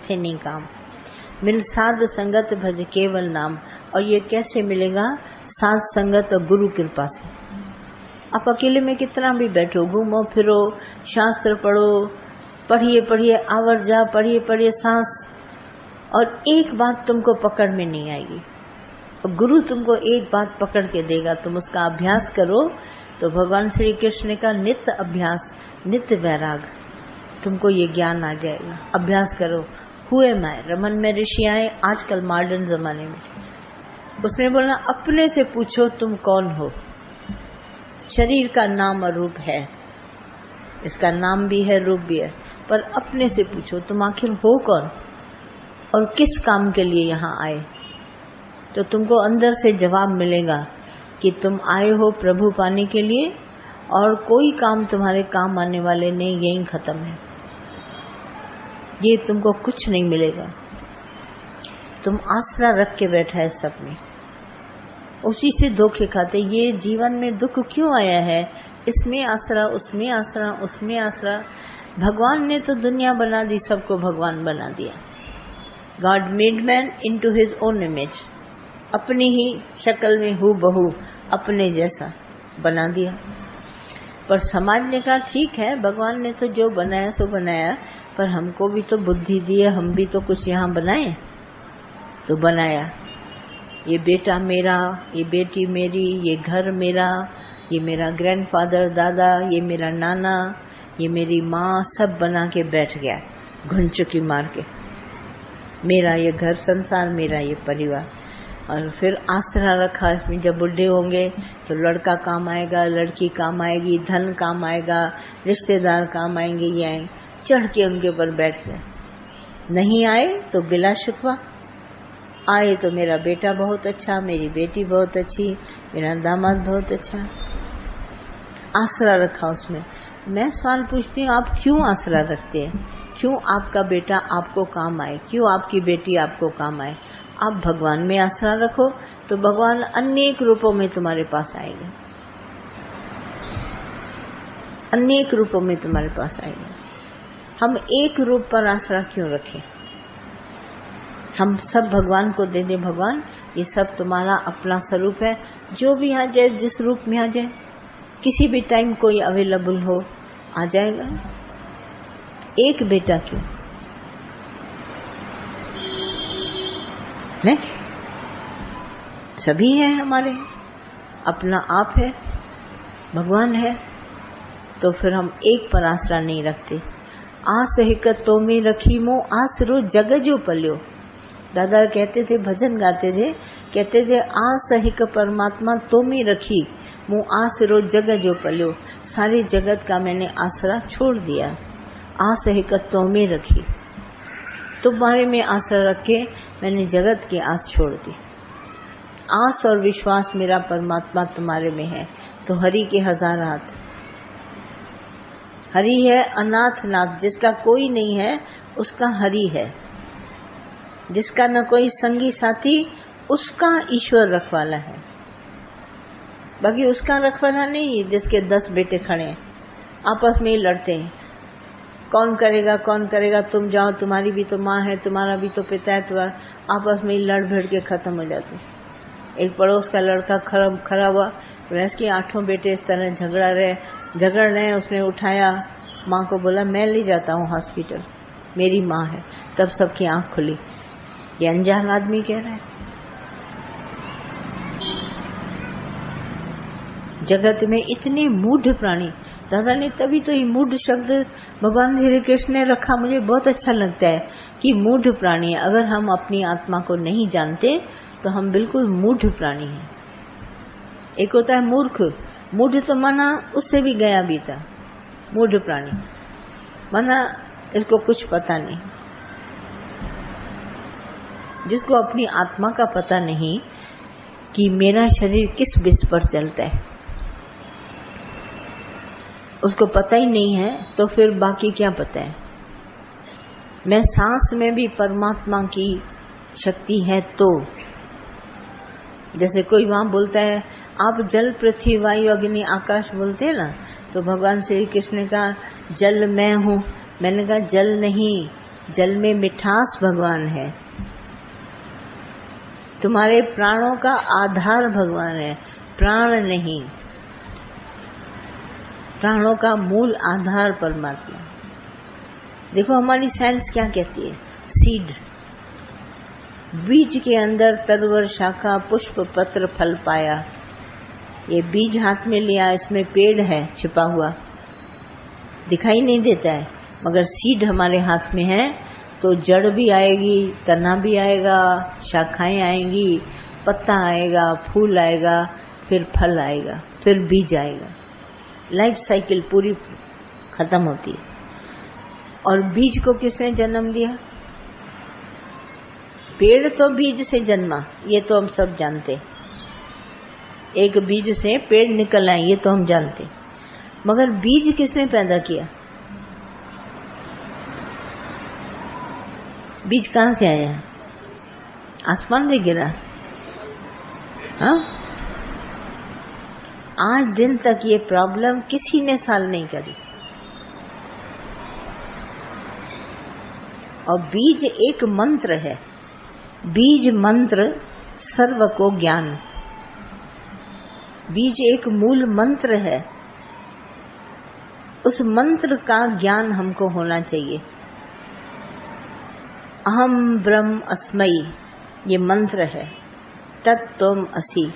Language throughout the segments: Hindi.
मथे नहीं काम, मिल साध संगत भज केवल नाम। और ये कैसे मिलेगा? साध संगत और गुरु कृपा से। आप अकेले में कितना भी बैठो, घूमो फिरो, शास्त्र पढ़ो, पढ़िए पढ़िए आवर जा, पढ़िए पढ़िए सांस, और एक बात तुमको पकड़ में नहीं आएगी। और गुरु तुमको एक बात पकड़ के देगा, तुम उसका अभ्यास करो तो भगवान श्री कृष्ण का नित्य अभ्यास, नित्य वैराग, तुमको ये ज्ञान आ जाएगा। अभ्यास करो। हुए मैं रमन में ऋषि आए आजकल मॉडर्न जमाने में, उसने बोला अपने से पूछो तुम कौन हो। शरीर का नाम और रूप है, इसका नाम भी है रूप भी है, पर अपने से पूछो तुम आखिर हो कौन और किस काम के लिए यहाँ आए। तो तुमको अंदर से जवाब मिलेगा कि तुम आए हो प्रभु पाने के लिए, और कोई काम तुम्हारे काम आने वाले नहीं, यही खत्म है। ये तुमको कुछ नहीं मिलेगा। तुम आसरा रख के बैठा है सब में, उसी से धोखे खाते। ये जीवन में दुख क्यों आया है? इसमें आसरा, उसमें आसरा, उसमें आसरा। भगवान ने तो दुनिया बना दी, सबको भगवान बना दिया। God made man into his own image, अपनी ही शक्ल में हूबहू अपने जैसा बना दिया। पर समाज ने कहा ठीक है, भगवान ने तो जो बनाया सो बनाया, पर हमको भी तो बुद्धि दी है, हम भी तो कुछ यहाँ बनाए। तो बनाया, ये बेटा मेरा, ये बेटी मेरी, ये घर मेरा, ये मेरा ग्रैंडफादर दादा, ये मेरा नाना, ये मेरी माँ, सब बना के बैठ गया घुन चुकी मार के। मेरा ये घर संसार, मेरा ये परिवार। और फिर आसरा रखा इसमें, जब बुढ़े होंगे तो लड़का काम आएगा, लड़की काम आएगी, धन काम आएगा, रिश्तेदार काम आएंगे, ये आए, चढ़ के उनके ऊपर बैठ गए। नहीं आए तो गिला शिकवा, आए तो मेरा बेटा बहुत अच्छा, मेरी बेटी बहुत अच्छी, मेरा दामाद बहुत अच्छा। आसरा रखा उसमें। मैं सवाल पूछती हूँ, आप क्यों आसरा रखते हैं? क्यों आपका बेटा आपको काम आए? क्यों आपकी बेटी आपको काम आए? आप भगवान में आसरा रखो तो भगवान अनेक रूपों में तुम्हारे पास आएंगे, अनेक रूपों में तुम्हारे पास आएंगे। हम एक रूप पर आसरा क्यों रखें? हम सब भगवान को दे दें, भगवान ये सब तुम्हारा अपना स्वरूप है, जो भी आ जाए, जिस रूप में आ जाए, किसी भी टाइम कोई अवेलेबल हो आ जाएगा। एक बेटा क्यों? नहीं, सभी हैं हमारे, अपना आप है, भगवान है। तो फिर हम एक पर आसरा नहीं रखते। आस हिक तो में रखी मो आसरो जग जो पलियो। दादा कहते थे, भजन गाते थे, कहते थे आस हिक परमात्मा तो में रखी मो आसरो जग जो पलियो। सारे जगत का मैंने आसरा छोड़ दिया, आस हिक तो में रखी, तुम्हारे में आसरा रख के मैंने जगत की आस छोड़ दी। आस और विश्वास मेरा परमात्मा तुम्हारे में है। तो हरि के हजार हाथ, हरि है अनाथ नाथ, जिसका कोई नहीं है उसका हरि है, जिसका न कोई संगी साथी उसका ईश्वर रखवाला है। बाकी उसका रखवाला नहीं, जिसके 10 बेटे खड़े हैं आपस में ही लड़ते हैं, कौन करेगा कौन करेगा, तुम जाओ, तुम्हारी भी तो माँ है, तुम्हारा भी तो पिता है, तुम्हारा आपस में ही लड़ भिड़ के खत्म हो जाते। एक पड़ोस का लड़का खड़ा हुआ, वैस के 8 बेटे इस तरह झगड़ रहे, उसने उठाया, माँ को बोला मैं ले जाता हूँ हॉस्पिटल, मेरी माँ है। तब सबकी आंख खुली, ये अनजान आदमी कह रहा है। जगत में इतने मूढ़ प्राणी, दादा ने तभी तो ये मूढ़ शब्द भगवान श्री कृष्ण ने रखा, मुझे बहुत अच्छा लगता है कि मूढ़ प्राणी है। अगर हम अपनी आत्मा को नहीं जानते तो हम बिल्कुल मूढ़ प्राणी हैं। एक होता है मूर्ख, मूढ़ तो माना उससे भी गया भी था। मूढ़ प्राणी माना इसको कुछ पता नहीं, जिसको अपनी आत्मा का पता नहीं कि मेरा शरीर किस बेस पर चलता है, उसको पता ही नहीं है, तो फिर बाकी क्या पता है। मैं सांस में भी परमात्मा की शक्ति है। तो जैसे कोई वहां बोलता है आप जल पृथ्वी वायु अग्नि आकाश बोलते हैं ना, तो भगवान श्री कृष्ण ने कहा जल मैं हूं। मैंने कहा जल नहीं, जल में मिठास भगवान है, तुम्हारे प्राणों का आधार भगवान है, प्राण नहीं, प्राणों का मूल आधार परमात्मा। देखो हमारी साइंस क्या कहती है, सीड, बीज के अंदर तरवर शाखा पुष्प पत्र फल पाया। ये बीज हाथ में लिया, इसमें पेड़ है छिपा हुआ, दिखाई नहीं देता है, मगर सीड हमारे हाथ में है तो जड़ भी आएगी, तना भी आएगा, शाखाएं आएंगी, पत्ता आएगा, फूल आएगा, फिर फल आएगा, फिर बीज आएगा। लाइफ साइकिल पूरी खत्म होती है। और बीज को किसने जन्म दिया? पेड़ तो बीज से जन्मा, ये तो हम सब जानते, एक बीज से पेड़ निकल आए, ये तो हम जानते, मगर बीज किसने पैदा किया? बीज कहां से आया? आसमान से गिरा? हाँ, आज दिन तक ये प्रॉब्लम किसी ने सॉल्व नहीं करी। और बीज एक मंत्र है, बीज मंत्र सर्व को ज्ञान, बीज एक मूल मंत्र है, उस मंत्र का ज्ञान हमको होना चाहिए। अहम ब्रह्म अस्मयी ये मंत्र है, तत्त्वम असि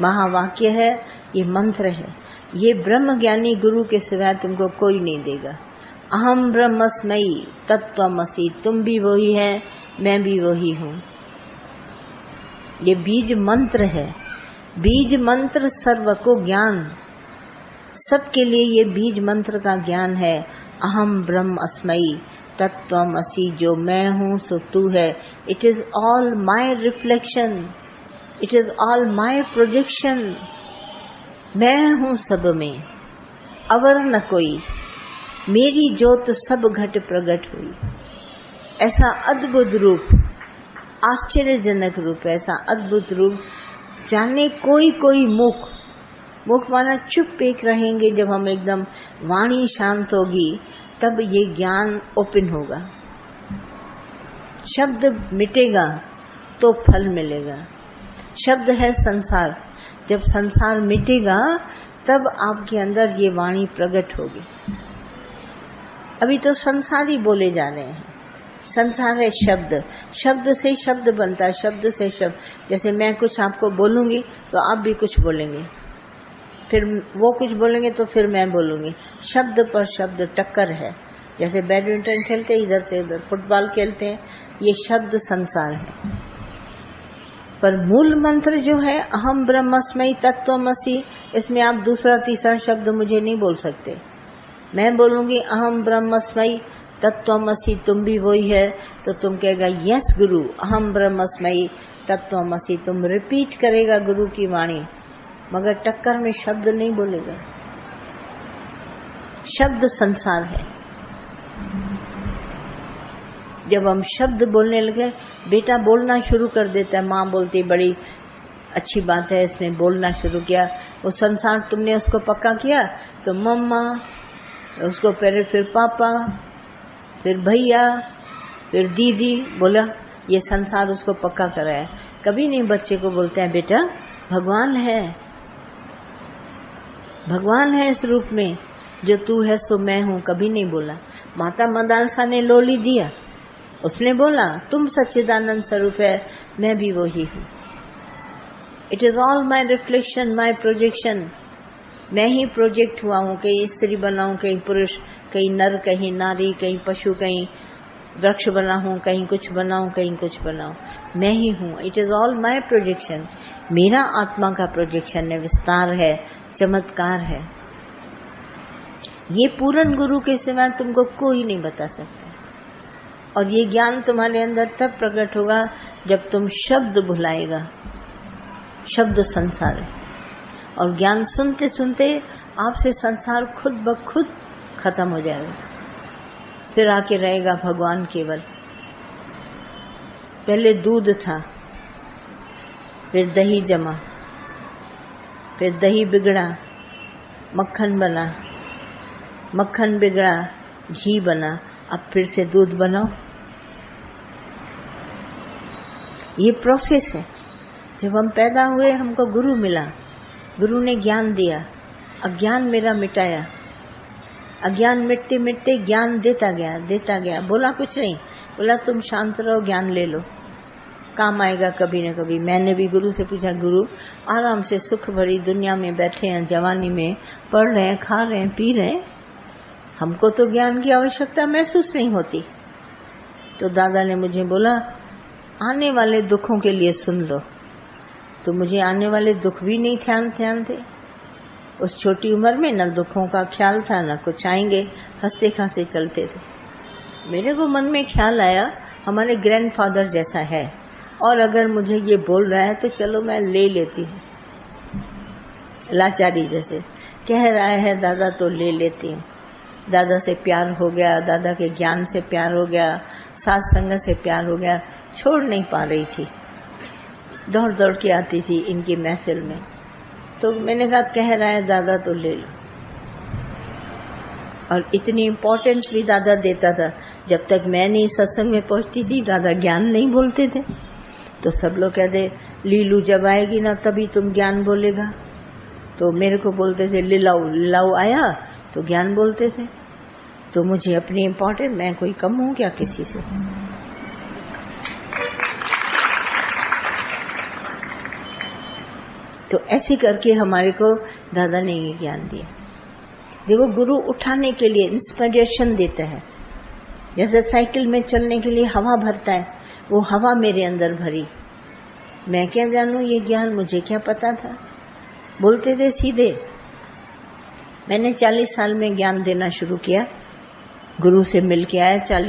महावाक्य है, ये मंत्र है, ये ब्रह्म ज्ञानी गुरु के सिवाय तुमको कोई नहीं देगा। अहम ब्रह्मस्मयी तत्त्वमसि, तुम भी वही है, मैं भी वही हूँ, ये बीज मंत्र है। बीज मंत्र सर्व को ज्ञान, सबके लिए ये बीज मंत्र का ज्ञान है। अहम ब्रह्मस्मयी तत्त्वमसि, जो मैं हूँ सो तू है। It is all my reflection, it is all my projection. मैं हूँ सब में, अवर न कोई, मेरी जोत सब घट प्रगट हुई। ऐसा अद्भुत रूप, आश्चर्यजनक रूप, ऐसा अद्भुत रूप, जाने कोई कोई मुख, मुख माना चुप एक रहेंगे, जब हम एकदम वाणी शांत होगी तब ये ज्ञान ओपन होगा। शब्द मिटेगा तो फल मिलेगा। शब्द है संसार, जब संसार मिटेगा तब आपके अंदर ये वाणी प्रकट होगी। अभी तो संसार ही बोले जा रहे हैं, संसार है शब्द, शब्द से शब्द बनता है, शब्द से शब्द। जैसे मैं कुछ आपको बोलूंगी तो आप भी कुछ बोलेंगे, फिर वो कुछ बोलेंगे तो फिर मैं बोलूंगी, शब्द पर शब्द टक्कर है। जैसे बैडमिंटन खेलते हैं इधर से उधर, फुटबॉल खेलते हैं, ये शब्द संसार है। पर मूल मंत्र जो है अहम ब्रह्मस्मयी तत्त्वमसि, इसमें आप दूसरा तीसरा शब्द मुझे नहीं बोल सकते। मैं बोलूंगी अहम ब्रह्मस्मयी तत्त्वमसि, तुम भी वही है, तो तुम कहेगा यस गुरु अहम ब्रह्मस्मयी तत्त्वमसि, तुम रिपीट करेगा गुरु की वाणी, मगर टक्कर में शब्द नहीं बोलेगा। शब्द संसार है। जब हम शब्द बोलने लगे, बेटा बोलना शुरू कर देता है, माँ बोलती बड़ी अच्छी बात है, इसने बोलना शुरू किया, वो संसार तुमने उसको पक्का किया, तो मम्मा, उसको फिर पापा, फिर भैया, फिर दीदी बोला, ये संसार उसको पक्का कराया। कभी नहीं बच्चे को बोलते हैं बेटा भगवान है, भगवान है इस रूप में, जो तू है सो मैं हूं, कभी नहीं बोला। माता मदालसा ने लोली दिया, उसने बोला तुम सच्चिदानंद स्वरूप है, मैं भी वही हूं। It is all my reflection, my projection. मैं ही प्रोजेक्ट हुआ हूं, कहीं स्त्री बना हूं, कहीं पुरुष, कहीं नर, कहीं नारी, कहीं पशु, कहीं वृक्ष बना हूं, कहीं कुछ बना हूं, कहीं कुछ बना हूं, मैं ही हूं। It is all my projection, मेरा आत्मा का प्रोजेक्शन है, विस्तार है, चमत्कार है। ये पूर्ण गुरु के सिवा तुमको कोई नहीं बता सकता। और ये ज्ञान तुम्हारे अंदर तब प्रकट होगा जब तुम शब्द भुलाएगा। शब्द संसार है, और ज्ञान सुनते सुनते आपसे संसार खुद ब खुद खत्म हो जाएगा, फिर आके रहेगा भगवान केवल। पहले दूध था, फिर दही जमा, फिर दही बिगड़ा, मक्खन बना, मक्खन बिगड़ा, घी बना, अब फिर से दूध बनाओ। ये प्रोसेस है। जब हम पैदा हुए हमको गुरु मिला, गुरु ने ज्ञान दिया, अज्ञान मेरा मिटाया, अज्ञान मिटते मिटते ज्ञान देता गया। बोला कुछ नहीं, बोला तुम शांत रहो, ज्ञान ले लो, काम आएगा कभी न कभी। मैंने भी गुरु से पूछा, गुरु आराम से सुख भरी दुनिया में बैठे हैं, जवानी में पढ़ रहे हैं, खा रहे हैं, पी रहे हैं, हमको तो ज्ञान की आवश्यकता महसूस नहीं होती। तो दादा ने मुझे बोला, आने वाले दुखों के लिए सुन लो। तो मुझे आने वाले दुख भी नहीं ध्यान थे। उस छोटी उम्र में न दुखों का ख्याल था, न कुछ आएंगे, हंसते खांसते चलते थे। मेरे को मन में ख्याल आया, हमारे ग्रैंडफादर जैसा है, और अगर मुझे ये बोल रहा है तो चलो मैं ले लेती हूँ, लाचारी जैसे कह रहा है दादा तो ले लेती हूँ। दादा से प्यार हो गया, दादा के ज्ञान से प्यार हो गया, साथ संगत से प्यार हो गया, छोड़ नहीं पा रही थी, दौड़ दौड़ के आती थी इनकी महफिल में। तो मैंने कहा कह रहा है दादा तो ले लो। और इतनी इम्पोर्टेंस भी दादा देता था। जब तक मैं नहीं सत्संग में पहुंचती थी दादा ज्ञान नहीं बोलते थे। तो सब लोग कहते लीलू जब आएगी ना तभी तुम ज्ञान बोलेगा। तो मेरे को बोलते थे लिलाऊ आया तो ज्ञान बोलते थे। तो मुझे अपनी इम्पोर्टेंट, मैं कोई कम हूं क्या किसी से? तो ऐसे करके हमारे को दादा ने ये ज्ञान दिया। देखो, गुरु उठाने के लिए इंस्पिरेशन देता है। जैसे साइकिल में चलने के लिए हवा भरता है, वो हवा मेरे अंदर भरी। मैं क्या जानूं ये ज्ञान, मुझे क्या पता था। बोलते थे सीधे। मैंने 40 साल में ज्ञान देना शुरू किया, गुरु से मिल के आया 40